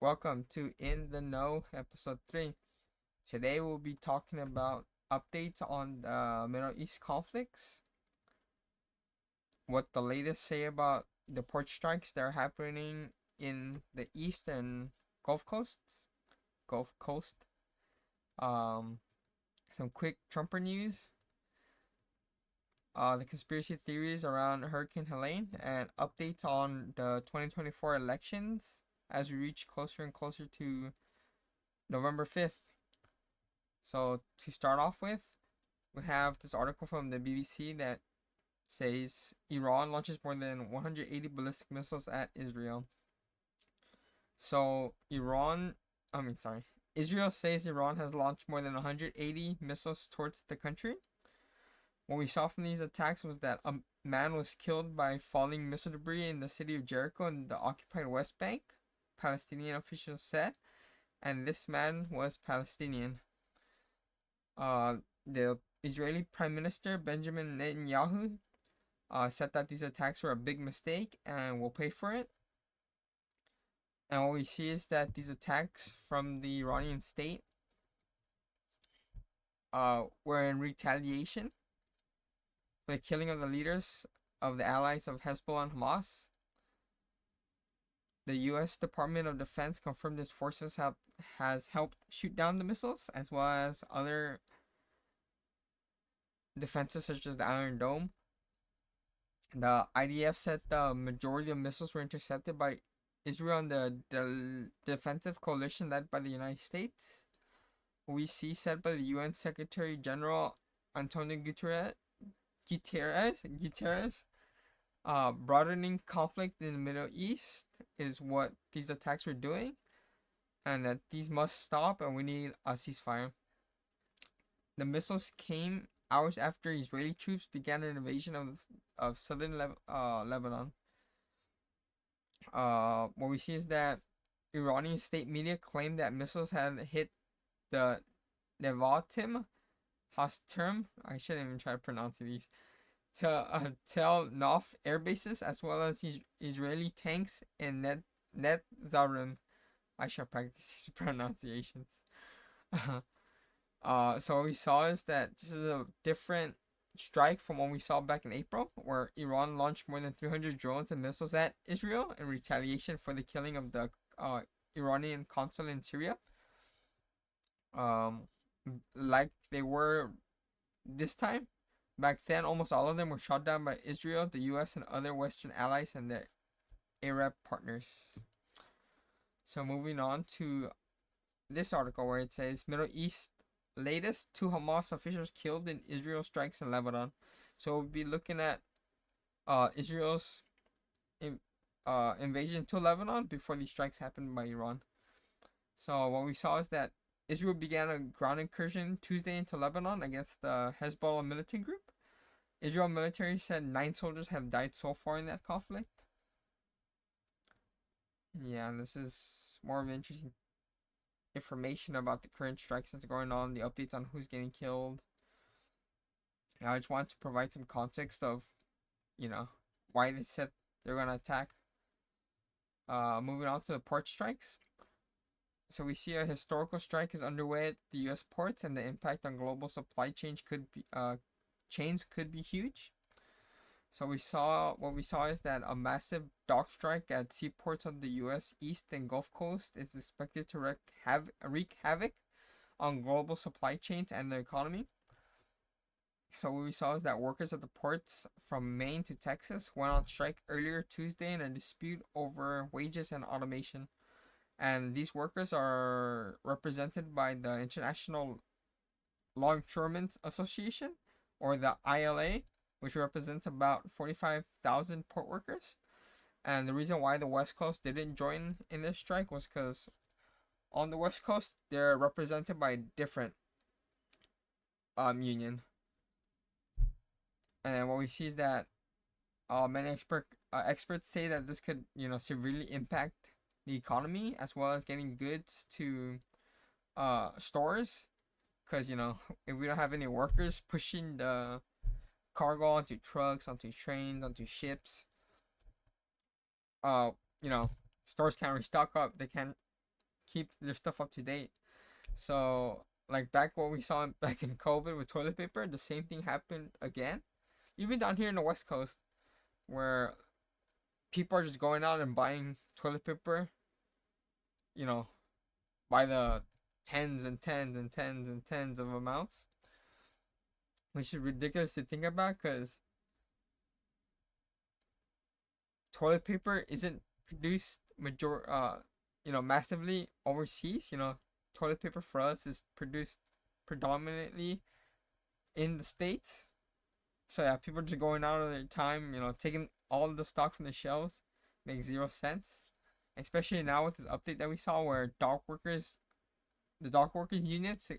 Welcome to In the Know, episode 3. Today we'll be talking about updates on the Middle East conflicts, what the latest say about the port strikes that are happening in the East and Gulf Coasts, Gulf Coast, um, some quick Trumper news, the conspiracy theories around Hurricane Helene, and updates on the 2024 elections as we reach closer and closer to November 5th. So to start off with, we have this article from the BBC that says Iran launches more than 180 ballistic missiles at Israel. So Israel says Iran has launched more than 180 missiles towards the country. What we saw from these attacks was that a man was killed by falling missile debris in the city of Jericho in the occupied West Bank, Palestinian officials said, and this man was Palestinian. The Israeli Prime Minister Benjamin Netanyahu said that these attacks were a big mistake and will pay for it. And what we see is that these attacks from the Iranian state were in retaliation for the killing of the leaders of the allies of Hezbollah and Hamas. The U.S. Department of Defense confirmed its forces has helped shoot down the missiles, as well as other defenses such as the Iron Dome. The IDF said the majority of missiles were intercepted by Israel and the defensive coalition led by the United States. We see said by the UN Secretary General Antonio Guterres, broadening conflict in the Middle East is what these attacks were doing, and that these must stop and we need a ceasefire. The missiles came hours after Israeli troops began an invasion of southern Lebanon. What we see is that Iranian state media claimed that missiles had hit the Nevatim Hasterm, I shouldn't even try to pronounce these, to Tel Nof air bases, as well as Israeli tanks in Net Zarim. I shall practice these pronunciations. So what we saw is that this is a different strike from what we saw back in April, where Iran launched more than 300 drones and missiles at Israel in retaliation for the killing of the Iranian consul in Syria. Like they were this time, back then almost all of them were shot down by Israel, the US, and other Western allies and their Arab partners. So moving on to this article where it says Middle East latest, 2 Hamas officials killed in Israel strikes in Lebanon. So we'll be looking at Israel's invasion to Lebanon before these strikes happened by Iran. So what we saw is that Israel began a ground incursion Tuesday into Lebanon against the Hezbollah militant group. Israel military said 9 soldiers have died so far in that conflict. Yeah, this is more of interesting information about the current strikes that's going on, the updates on who's getting killed. I just want to provide some context of, why they said they're gonna attack. Moving on to the port strikes. So we see a historical strike is underway at the U.S. ports, and the impact on global supply chains could be huge. So what we saw is that a massive dock strike at seaports of the U.S. East and Gulf Coast is expected to wreak havoc on global supply chains and the economy. So what we saw is that workers at the ports from Maine to Texas went on strike earlier Tuesday in a dispute over wages and automation. And these workers are represented by the International Longshoremen's Association, or the ILA, which represents about 45,000 port workers. And the reason why the West Coast didn't join in this strike was because on the West Coast, they're represented by a different union. And what we see is that many experts say that this could, severely impact the economy, as well as getting goods to stores. Because, if we don't have any workers pushing the cargo onto trucks, onto trains, onto ships, stores can't restock up. They can't keep their stuff up to date. So like back what we saw back in COVID with toilet paper, the same thing happened again. Even down here in the West Coast, where people are just going out and buying toilet paper, you know, by the tens and tens and tens and tens of amounts, which is ridiculous to think about because toilet paper isn't produced massively overseas. Toilet paper for us is produced predominantly in the States. So yeah, people are just going out of their time, taking all of the stock from the shelves, makes zero sense. Especially now with this update that we saw where the dock workers unions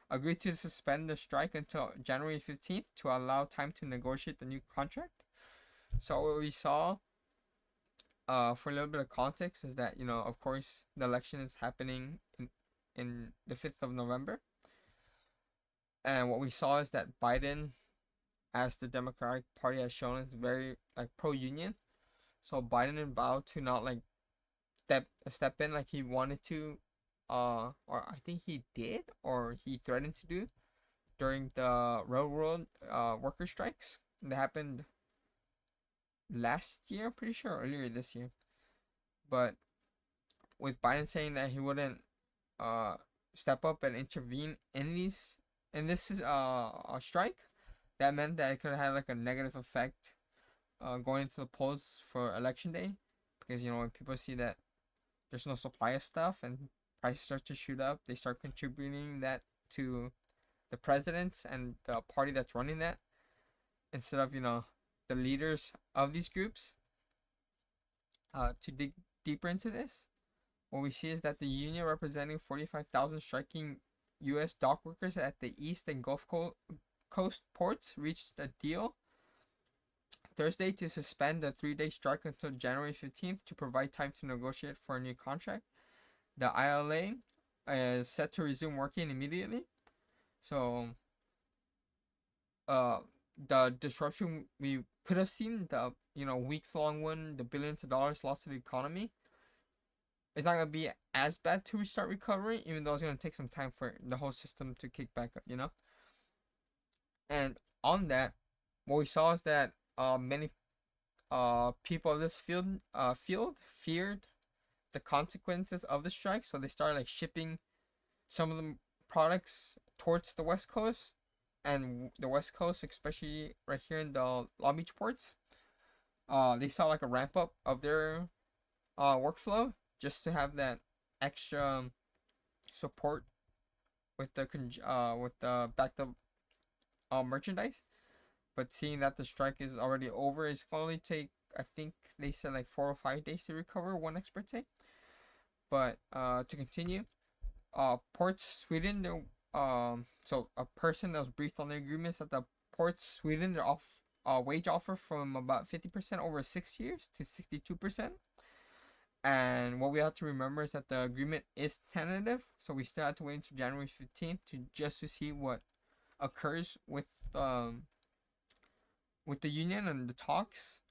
agreed to suspend the strike until January 15th to allow time to negotiate the new contract. So what we saw, for a little bit of context, is that of course the election is happening in the 5th of November, and what we saw is that Biden, as the Democratic Party has shown, is very like pro-union. So Biden vowed to not like step in like he wanted to, or I think he did, or he threatened to do during the railroad worker strikes that happened last year, I'm pretty sure earlier this year. But with Biden saying that he wouldn't uh step up and intervene in this strike, that meant that it could have had like a negative effect going into the polls for election day, because when people see that there's no supply of stuff and prices start to shoot up, they start contributing that to the presidents and the party that's running that, instead of the leaders of these groups. To dig deeper into this, what we see is that the union representing 45,000 striking U.S. dock workers at the East and Gulf Coast ports reached a deal Thursday to suspend the 3-day strike until January 15th to provide time to negotiate for a new contract. The ILA is set to resume working immediately. So, the disruption we could have seen, the weeks long one, the billions of dollars lost to the economy, it's not gonna be as bad to restart recovery, even though it's gonna take some time for the whole system to kick back up. And on that, what we saw is that many people of this field feared the consequences of the strike, so they started like shipping some of the products towards the West Coast, and the West Coast, especially right here in the Long Beach ports. They saw like a ramp up of their workflow just to have that extra support with the backed up merchandise. But seeing that the strike is already over, it's going to only take, I think they said, like 4 or 5 days to recover, one expert say. But to continue, Ports Sweden, so a person that was briefed on the agreements at the Ports Sweden, their wage offer from about 50% over 6 years to 62%. And what we have to remember is that the agreement is tentative, so we still have to wait until January 15th to see what occurs with the union and the talks.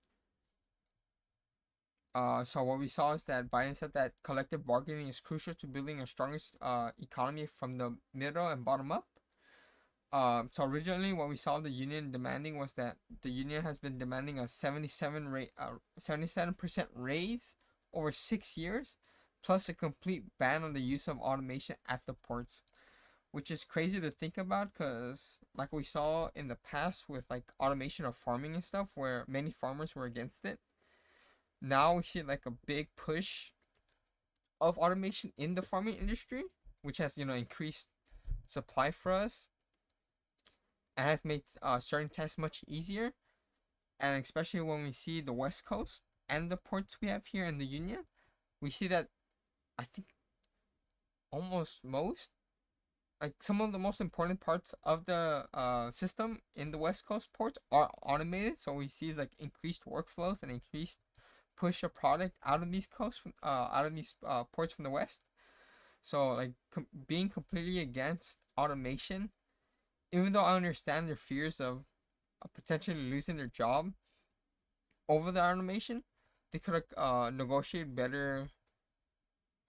So what we saw is that Biden said that collective bargaining is crucial to building a strongest economy from the middle and bottom up. So originally what we saw the union demanding was that the union has been demanding a 77% raise over 6 years, plus a complete ban on the use of automation at the ports, which is crazy to think about, because like we saw in the past with like automation of farming and stuff, where many farmers were against it. Now we see like a big push of automation in the farming industry, which has increased supply for us and has made certain tasks much easier. And especially when we see the West Coast and the ports we have here in the Union, we see that I think almost some of the most important parts of the system in the West Coast ports are automated. So we see is like increased workflows and increased push a product out of these ports from the West. So like being completely against automation, even though I understand their fears of potentially losing their job over the automation, they could have negotiated better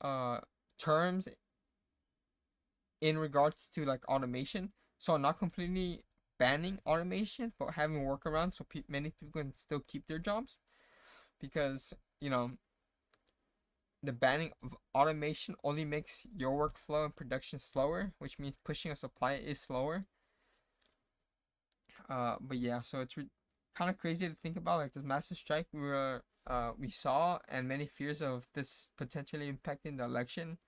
uh terms in regards to like automation. So not completely banning automation, but having workarounds so many people can still keep their jobs. Because the banning of automation only makes your workflow and production slower, which means pushing a supply is slower. But yeah, so it's kind of crazy to think about, like this massive strike we saw, and many fears of this potentially impacting the election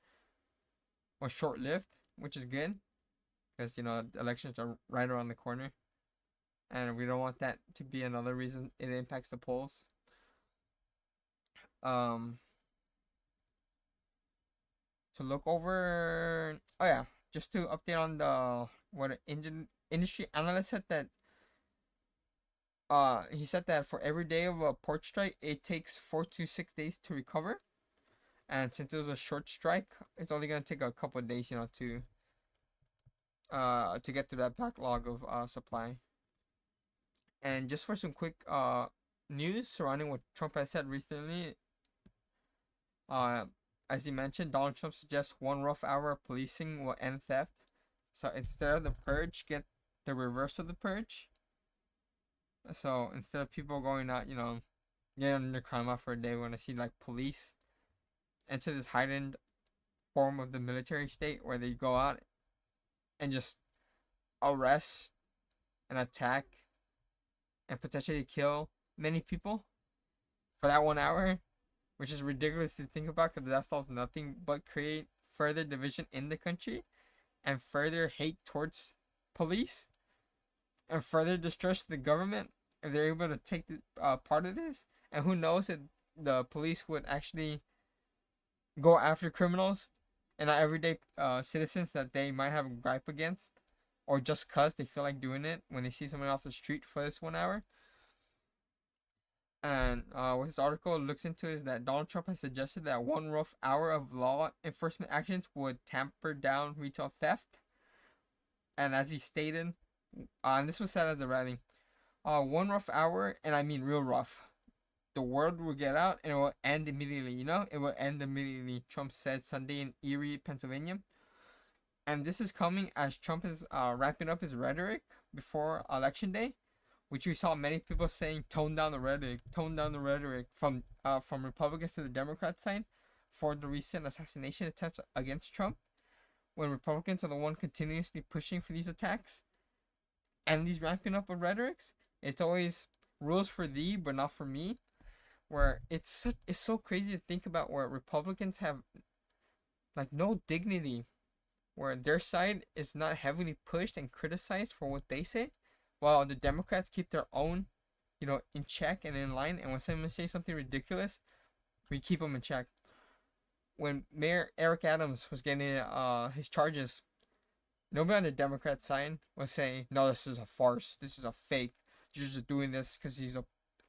was short lived, which is good because the elections are right around the corner, and we don't want that to be another reason it impacts the polls. Um, to look over, oh yeah, just to update on the what an industry analyst said that he said that for every day of a port strike, it takes 4 to 6 days to recover. And since it was a short strike, it's only gonna take a couple of days, to get through that backlog of supply. And just for some quick news surrounding what Trump has said recently, uh, as he mentioned, Donald Trump suggests one rough hour of policing will end theft. So instead of the purge, get the reverse of the purge. So instead of people going out, getting under crime out for a day, we're gonna see like police into this heightened form of the military state where they go out and just arrest and attack and potentially kill many people for that 1 hour, which is ridiculous to think about because that solves nothing but create further division in the country and further hate towards police and further distrust the government if they're able to take the part of this. And who knows if the police would actually go after criminals and not everyday citizens that they might have a gripe against, or just cause they feel like doing it when they see someone off the street for this 1 hour. And what this article looks into is that Donald Trump has suggested that one rough hour of law enforcement actions would tamper down retail theft. And as he stated, and this was said at the rally, one rough hour, and I mean real rough, the world will get out and it will end immediately. It will end immediately, Trump said Sunday in Erie, Pennsylvania. And this is coming as Trump is ramping up his rhetoric before Election Day, which we saw many people saying tone down the rhetoric from Republicans to the Democrat side for the recent assassination attempts against Trump, when Republicans are the one continuously pushing for these attacks and these ramping up of rhetorics. It's always rules for thee but not for me, where it's so crazy to think about, where Republicans have like no dignity, where their side is not heavily pushed and criticized for what they say, while the Democrats keep their own, in check and in line. And when someone says something ridiculous, we keep them in check. When Mayor Eric Adams was getting his charges, nobody on the Democrat side was saying, "No, this is a farce. This is a fake. You're just doing this because he's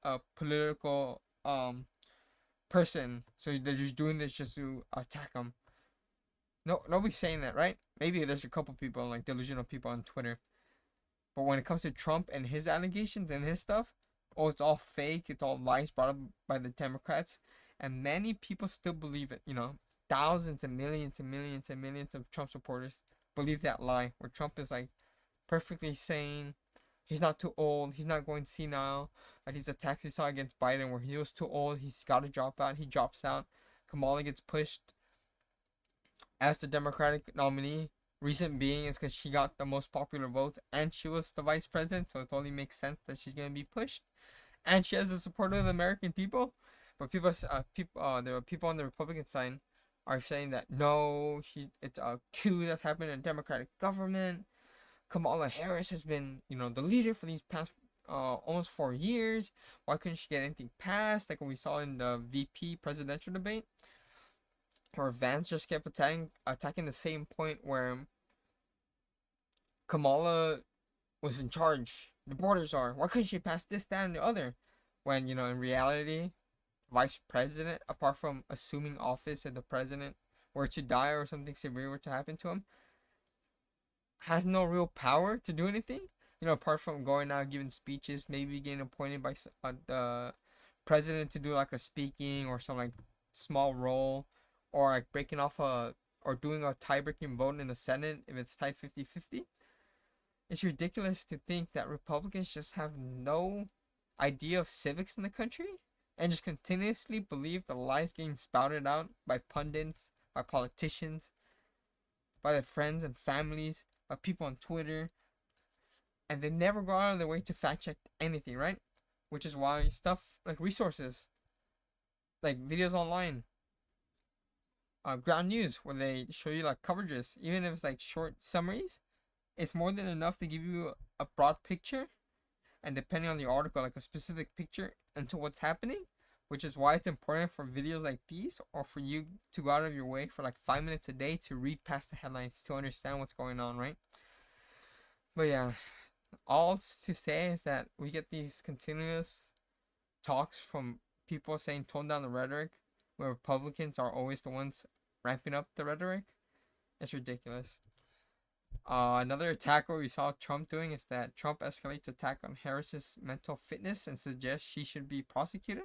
a political person. So they're just doing this just to attack him." No, nobody's saying that, right? Maybe there's a couple people, like delusional people on Twitter. But when it comes to Trump and his allegations and his stuff, oh, it's all fake. It's all lies brought up by the Democrats. And many people still believe it. Thousands and millions and millions and millions of Trump supporters believe that lie, where Trump is like perfectly sane. He's not too old. He's not going senile. Like these attacks we saw against Biden, where he was too old. He's got to drop out. He drops out. Kamala gets pushed as the Democratic nominee. Reason being is because she got the most popular votes and she was the vice president, so it only makes sense that she's gonna be pushed. And she has the support of the American people. But there are people on the Republican side are saying that no, it's a coup that's happened in the Democratic government. Kamala Harris has been, the leader for these past almost 4 years. Why couldn't she get anything passed? Like what we saw in the VP presidential debate, where Vance just kept attacking the same point where Kamala was in charge. The borders are. Why couldn't she pass this, that, and the other? When, in reality, vice president, apart from assuming office if the president were to die or something severe were to happen to him, has no real power to do anything. Apart from going out giving speeches, maybe getting appointed by the president to do like a speaking or some like small role, or like breaking off or doing a tie-breaking vote in the Senate if it's tied 50-50. It's ridiculous to think that Republicans just have no idea of civics in the country and just continuously believe the lies getting spouted out by pundits, by politicians, by their friends and families, by people on Twitter, and they never go out of their way to fact check anything, right? Which is why stuff like resources, like videos online, ground news, where they show you like coverages, even if it's like short summaries, it's more than enough to give you a broad picture, and depending on the article, like a specific picture into what's happening, which is why it's important for videos like these, or for you to go out of your way for like 5 minutes a day to read past the headlines to understand what's going on, right? But yeah, all to say is that we get these continuous talks from people saying tone down the rhetoric, where Republicans are always the ones ramping up the rhetoric. It's ridiculous. Another attack what we saw Trump doing is that Trump escalates attack on Harris's mental fitness and suggests she should be prosecuted.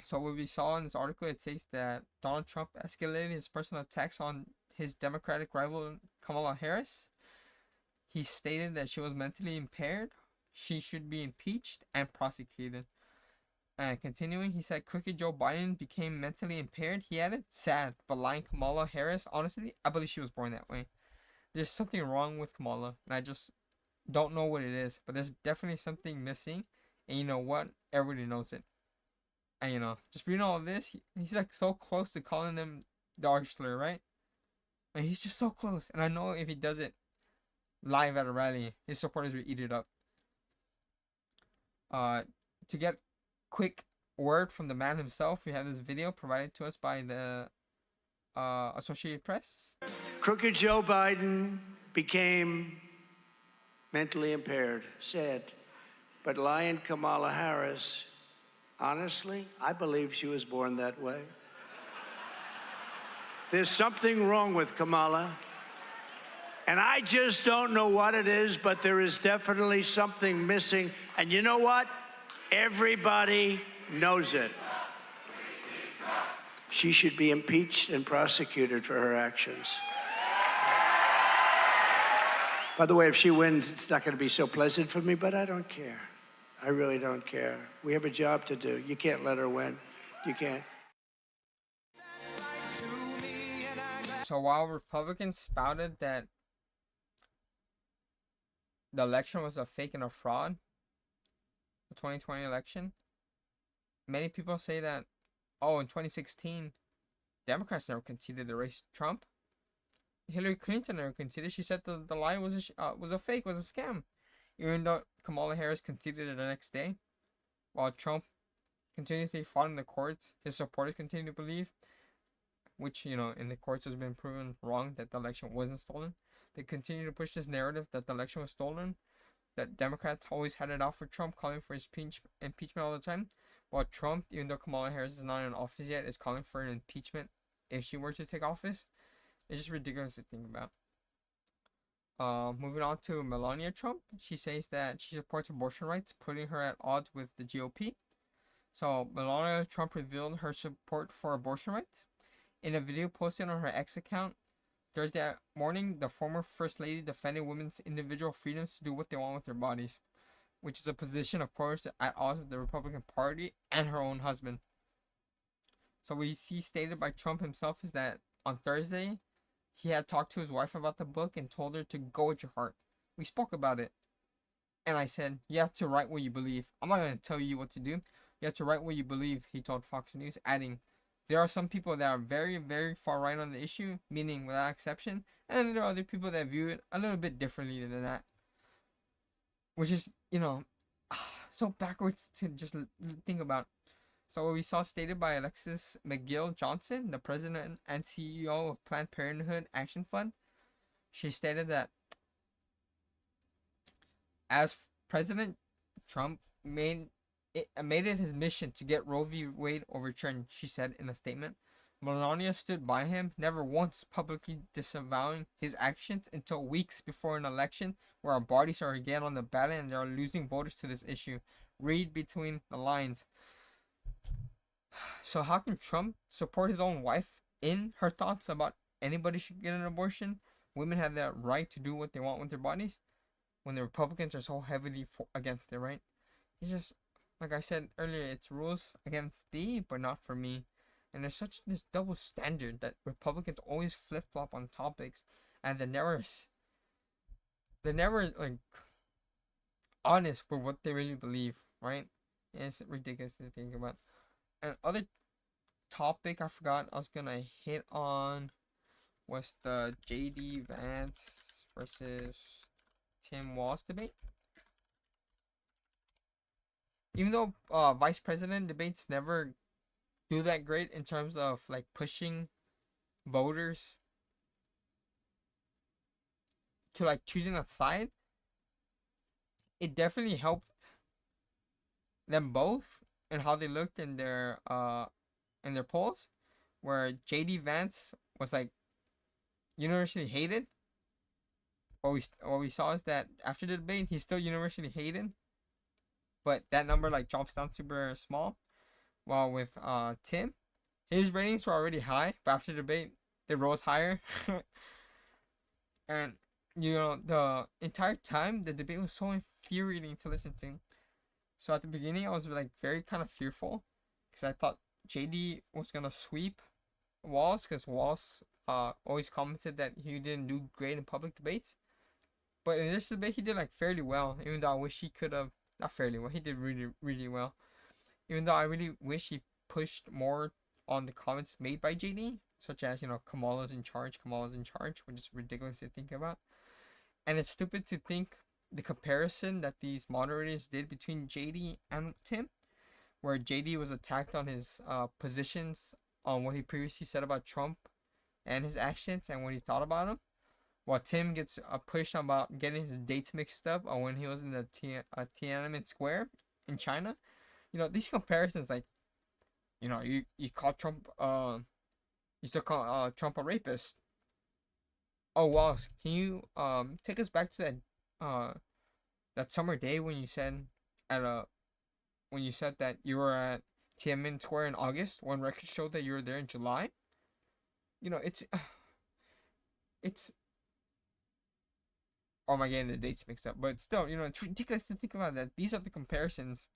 So what we saw in this article, it says that Donald Trump escalated his personal attacks on his Democratic rival Kamala Harris. He stated that she was mentally impaired, she should be impeached and prosecuted. And continuing, he said crooked Joe Biden became mentally impaired. He added, sad, but lying Kamala Harris, honestly, I believe she was born that way. There's something wrong with Kamala, and I just don't know what it is, but there's definitely something missing, and you know what? Everybody knows it. And you know, just reading all of this, he's like so close to calling them dog slur, right? And he's just so close, and I know if he does it live at a rally, his supporters will eat it up. To get quick word from the man himself, we have this video provided to us by the Associated Press. Crooked Joe Biden became mentally impaired, sad. But lying Kamala Harris, honestly, I believe she was born that way. There's something wrong with Kamala. And I just don't know what it is, but there is definitely something missing. And you know what? Everybody knows it. She should be impeached and prosecuted for her actions. By the way, if she wins, it's not going to be so pleasant for me, but I don't care. I really don't care. We have a job to do. You can't let her win. You can't. So while Republicans spouted that the election was a fake and a fraud, the 2020 election, many people say that, oh, in 2016, Democrats never conceded the race to Trump. Hillary Clinton never conceded. She said the lie was a fake, was a scam. Even though Kamala Harris conceded it the next day, while Trump continuously fought in the courts, his supporters continue to believe, which, you know, in the courts has been proven wrong, that the election wasn't stolen. They continue to push this narrative that the election was stolen, that Democrats always had it out for Trump, calling for his impeachment all the time, while Trump, even though Kamala Harris is not in office yet, is calling for an impeachment if she were to take office. It's just ridiculous to think about. Moving on to Melania Trump, she says that she supports abortion rights, putting her at odds with the GOP. So Melania Trump revealed her support for abortion rights in a video posted on her X account Thursday morning. The former First Lady defended women's individual freedoms to do what they want with their bodies, which is a position, of course, at odds with the Republican Party and her own husband. So what you see stated by Trump himself is that on Thursday, he had talked to his wife about the book and told her to go with your heart. We spoke about it. And I said, you have to write what you believe. I'm not going to tell you what to do. You have to write what you believe, he told Fox News, adding, there are some people that are very, very far right on the issue, meaning without exception, and then there are other people that view it a little bit differently than that. Which is, you know, so backwards to just think about. So we saw stated by Alexis McGill Johnson, the president and CEO of Planned Parenthood Action Fund. She stated that as President Trump made it his mission to get Roe v. Wade overturned, she said in a statement. Melania stood by him, never once publicly disavowing his actions until weeks before an election where our bodies are again on the ballot and they are losing voters to this issue. Read between the lines. So how can Trump support his own wife in her thoughts about anybody should get an abortion? Women have that right to do what they want with their bodies when the Republicans are so heavily against it, right? It's just like I said earlier, it's rules against thee, but not for me. And there's such this double standard that Republicans always flip flop on topics, and they're never like honest with what they really believe, right? It's ridiculous to think about. And other topic I forgot I was gonna hit on was the JD Vance versus Tim Walz debate. Even though vice president debates never do that great in terms of like pushing voters to like choosing a side, it definitely helped them both and how they looked in their polls, where JD Vance was like universally hated. What we saw is that after the debate, he's still universally hated, but that number like drops down super small. While with Tim, his ratings were already high, but after the debate, they rose higher. And the entire time the debate was so infuriating to listen to. So at the beginning, I was like very kind of fearful because I thought JD was gonna sweep Walz because Walz always commented that he didn't do great in public debates. But in this debate, he did like fairly well. Even though I wish he could have not fairly well, he did really really well. Even though I really wish he pushed more on the comments made by JD, such as Kamala's in charge, Kamala's in charge, which is ridiculous to think about. And it's stupid to think the comparison that these moderators did between JD and Tim, where JD was attacked on his positions on what he previously said about Trump and his actions and what he thought about him, while Tim gets pushed about getting his dates mixed up on when he was in the Tiananmen Square in China. These comparisons, like, you call Trump, you still call Trump a rapist. Oh, wow. Can you take us back to that summer day when you said at a when you said that you were at Tiananmen Square in August, when records showed that you were there in July? It's oh, am I getting the dates mixed up? But still, it's ridiculous to think about that. These are the comparisons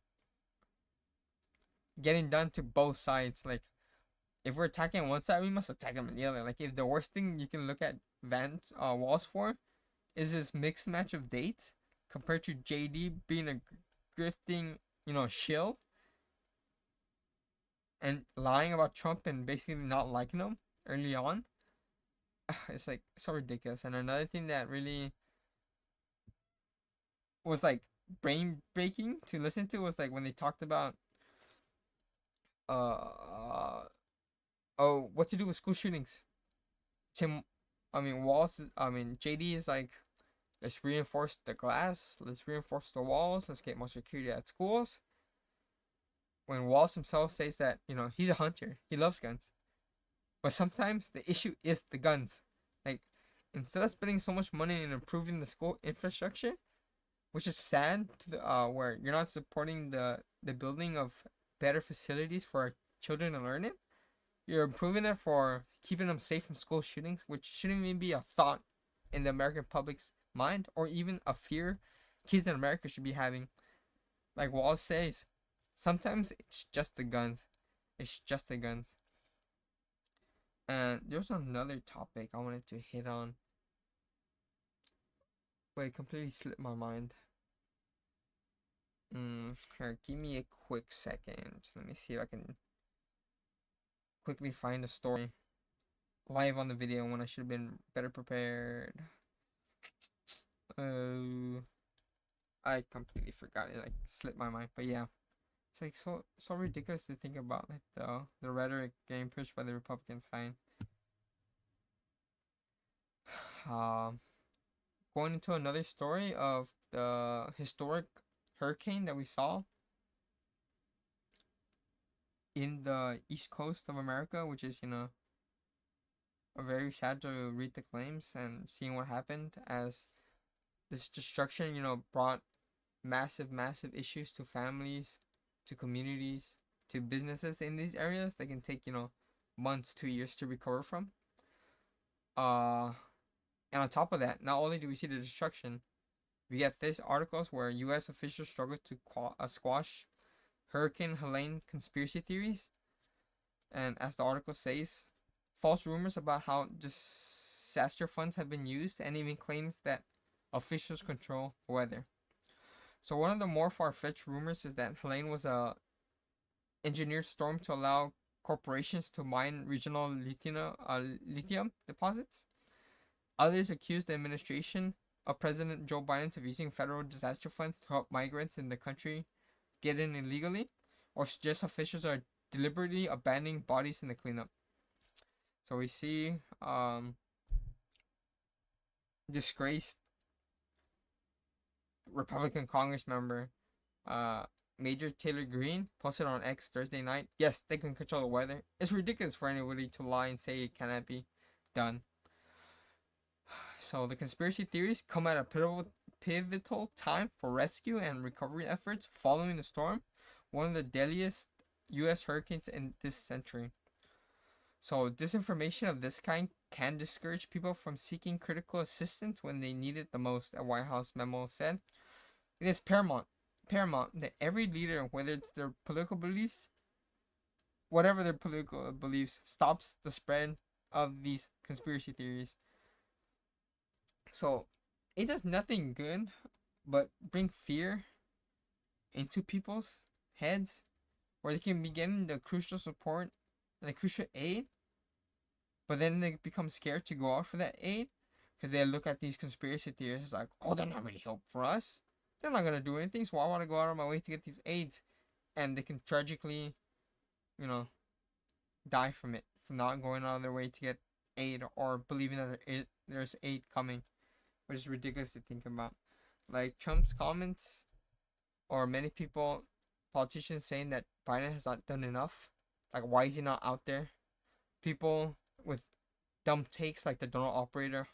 getting done to both sides. Like, if we're attacking one side, we must attack them on the other. Like, if the worst thing you can look at Walz for is this mixed match of dates compared to JD being a grifting, shill and lying about Trump and basically not liking him early on. It's like so ridiculous. And another thing that really was like brain breaking to listen to was like when they talked about uh what to do with school shootings. Tim, I mean Walz, I mean JD is like, let's reinforce the glass, let's reinforce the walls, let's get more security at schools. When Walz himself says that he's a hunter, he loves guns, but sometimes the issue is the guns. Like, instead of spending so much money in improving the school infrastructure, which is sad to where you're not supporting the building of better facilities for our children to learn in. You're improving it for keeping them safe from school shootings, which shouldn't even be a thought in the American public's mind, or even a fear kids in America should be having. Like Walz says, sometimes it's just the guns. It's just the guns. And there's another topic I wanted to hit on, but it completely slipped my mind. Here, give me a quick second. Let me see if I can quickly find a story live on the video when I should have been better prepared. I completely forgot it. Like, slipped my mind. But yeah, it's like so ridiculous to think about, like the rhetoric getting pushed by the Republican side. Um, Going into another story of the historic hurricane that we saw in the East Coast of America, which is very sad to read the claims and seeing what happened, as this destruction brought massive issues to families, to communities. to businesses in these areas that can take, months to years to recover from. Uh, and on top of that, not only do we see the destruction, we get this articles where U.S. officials struggle to squash Hurricane Helene conspiracy theories, and as the article says, false rumors about how disaster funds have been used, and even claims that officials control the weather. So one of the more far-fetched rumors is that Helene was a engineered storm to allow corporations to mine regional lithium deposits. Others accused the administration of President Joe Biden of using federal disaster funds to help migrants in the country get in illegally, or suggest officials are deliberately abandoning bodies in the cleanup. So we see disgraced Republican Congress member Major Taylor Greene posted on X Thursday night, yes, they can control the weather. It's ridiculous for anybody to lie and say it cannot be done. So the conspiracy theories come at a pivotal time for rescue and recovery efforts following the storm, one of the deadliest U.S. hurricanes in this century. So disinformation of this kind can discourage people from seeking critical assistance when they need it the most, a White House memo said. It is paramount that every leader, whether it's their political beliefs, whatever their political beliefs, stops the spread of these conspiracy theories. So it does nothing good but bring fear into people's heads, where they can be getting the crucial support and the crucial aid, but then they become scared to go out for that aid because they look at these conspiracy theories like, oh, they're not really help for us. They're not gonna do anything, so I want to go out of my way to get these aids, and they can tragically, die from it, from not going out of their way to get aid or believing that there's aid coming, which is ridiculous to think about. Like Trump's comments, or many people, politicians saying that Biden has not done enough. Like, why is he not out there? People with dumb takes like the donor operator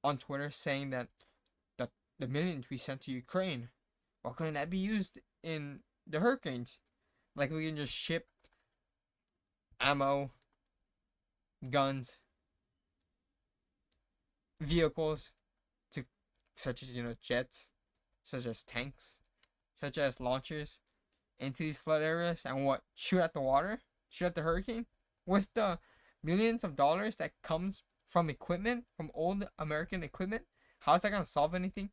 on Twitter saying that the millions we sent to Ukraine, why couldn't that be used in the hurricanes? Like, we can just ship ammo, guns, vehicles to, such as, jets, such as tanks, such as launchers, into these flood areas, and what, shoot at the water, shoot at the hurricane, with the millions of dollars that comes from equipment, from old American equipment. How is that gonna solve anything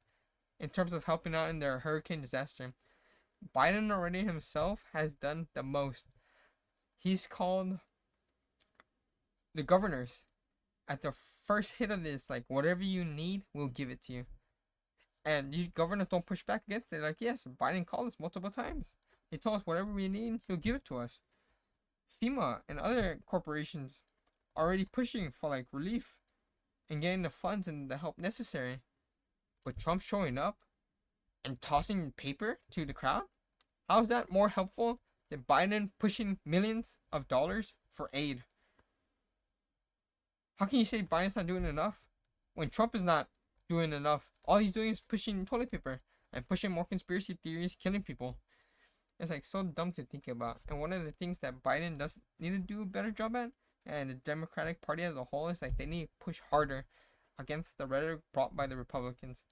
in terms of helping out in their hurricane disaster? Biden already himself has done the most. He's called the governors at the first hit of this, like, whatever you need, we'll give it to you. And these governors don't push back against it. Like, yes, Biden called us multiple times. He told us whatever we need, he'll give it to us. FEMA and other corporations are already pushing for, like, relief and getting the funds and the help necessary. But Trump showing up and tossing paper to the crowd? How is that more helpful than Biden pushing millions of dollars for aid? How can you say Biden's not doing enough when Trump is not doing enough? All he's doing is pushing toilet paper and pushing more conspiracy theories, killing people. It's like so dumb to think about. And one of the things that Biden does need to do a better job at, and the Democratic Party as a whole, is like they need to push harder against the rhetoric brought by the Republicans.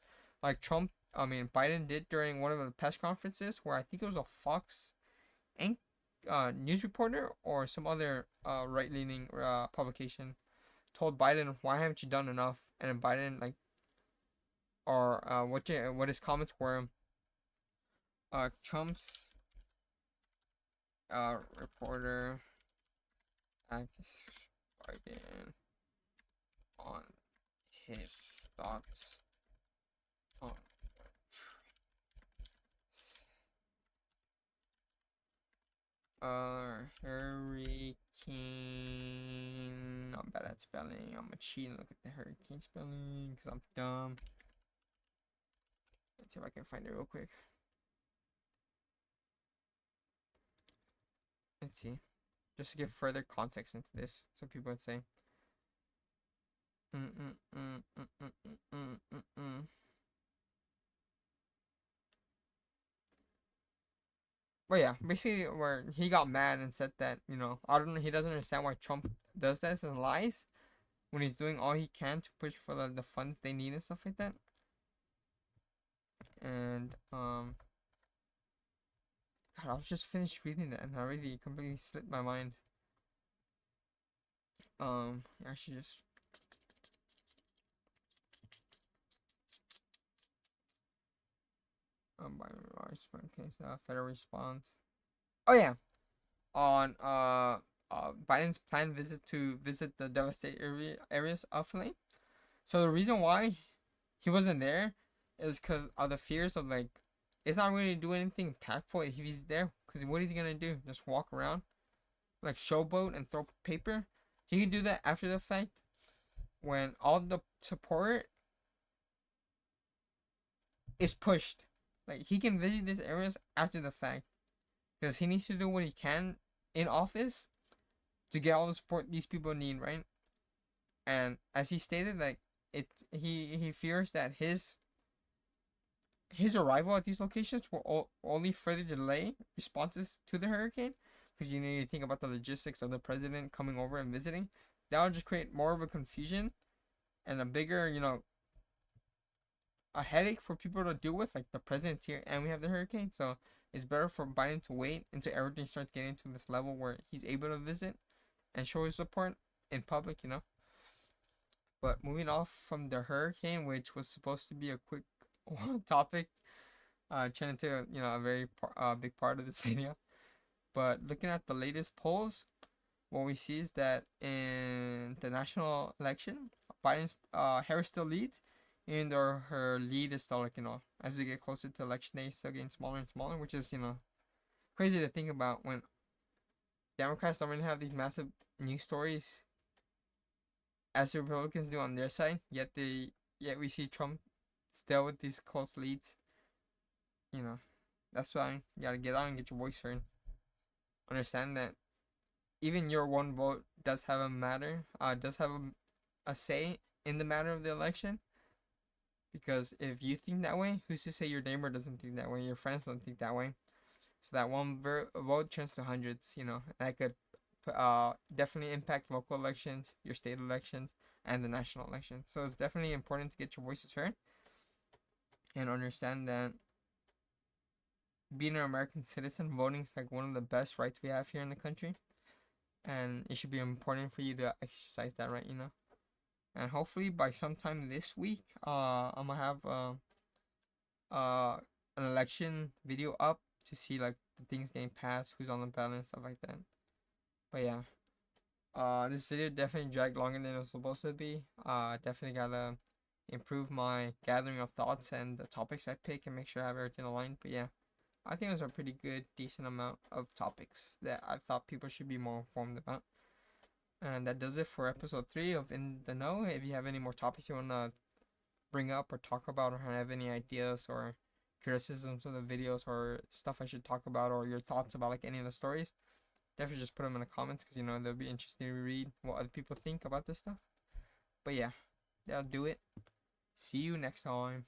Like Biden did during one of the press conferences where I think it was a Fox news reporter or some other right-leaning publication told Biden, why haven't you done enough? And Biden, like, or what his comments were, Trump's reporter asked Biden on his thoughts on hurricane. I'm bad at spelling. I'm gonna cheat and look at the hurricane spelling because I'm dumb. Let's see if I can find it real quick. Let's see. Just to give further context into this, so people would say. But yeah, basically where he got mad and said that, you know, I don't know, he doesn't understand why Trump does this and lies when he's doing all he can to push for the funds they need and stuff like that. And God, I was just finished reading that and I really completely slipped my mind. I should just by large case federal response. Oh yeah, on Biden's planned visit to visit the devastated areas of Helene. So the reason why he wasn't there is because of the fears of like it's not really doing anything impactful if he's there. Because what is he gonna do? Just walk around like showboat and throw paper? He can do that after the fact when all the support is pushed. Like he can visit these areas after the fact because he needs to do what he can in office to get all the support these people need, right? And as he stated, like he fears that his arrival at these locations will only further delay responses to the hurricane because you need to think about the logistics of the president coming over and visiting. That will just create more of a confusion and a bigger, you know, a headache for people to deal with. Like the president's here and we have the hurricane, so it's better for Biden to wait until everything starts getting to this level where he's able to visit and show his support in public, you know. But moving off from the hurricane, which was supposed to be a quick topic, turned into you know a very big part of this video. But looking at the latest polls, what we see is that in the national election, Biden's Harris still leads, even though her lead is still like you know as we get closer to election day, still getting smaller and smaller, which is you know crazy to think about when Democrats don't really have these massive news stories as the Republicans do on their side. Yet we see Trump still with these close leads. You know, that's why you gotta get out and get your voice heard. Understand that even your one vote does have a matter. Does have a say in the matter of the election. Because if you think that way, who's to say your neighbor doesn't think that way? Your friends don't think that way. So that one vote turns to hundreds. You know, and that could definitely impact local elections, your state elections, and the national election. So it's definitely important to get your voices heard and understand that being an American citizen, voting is like one of the best rights we have here in the country, and it should be important for you to exercise that right, you know. And hopefully by sometime this week, I'm gonna have an election video up to see like the things getting passed, who's on the ballot, and stuff like that. But yeah, this video definitely dragged longer than it was supposed to be. Definitely gotta improve my gathering of thoughts and the topics I pick and make sure I have everything aligned. But yeah, I think it was a pretty good, decent amount of topics that I thought people should be more informed about. And that does it for episode 3 of In the Know. If you have any more topics you want to bring up or talk about, or have any ideas or criticisms of the videos or stuff I should talk about, or your thoughts about like any of the stories, definitely just put them in the comments because you know they'll be interesting to read what other people think about this stuff. But yeah, that'll do it. See you next time.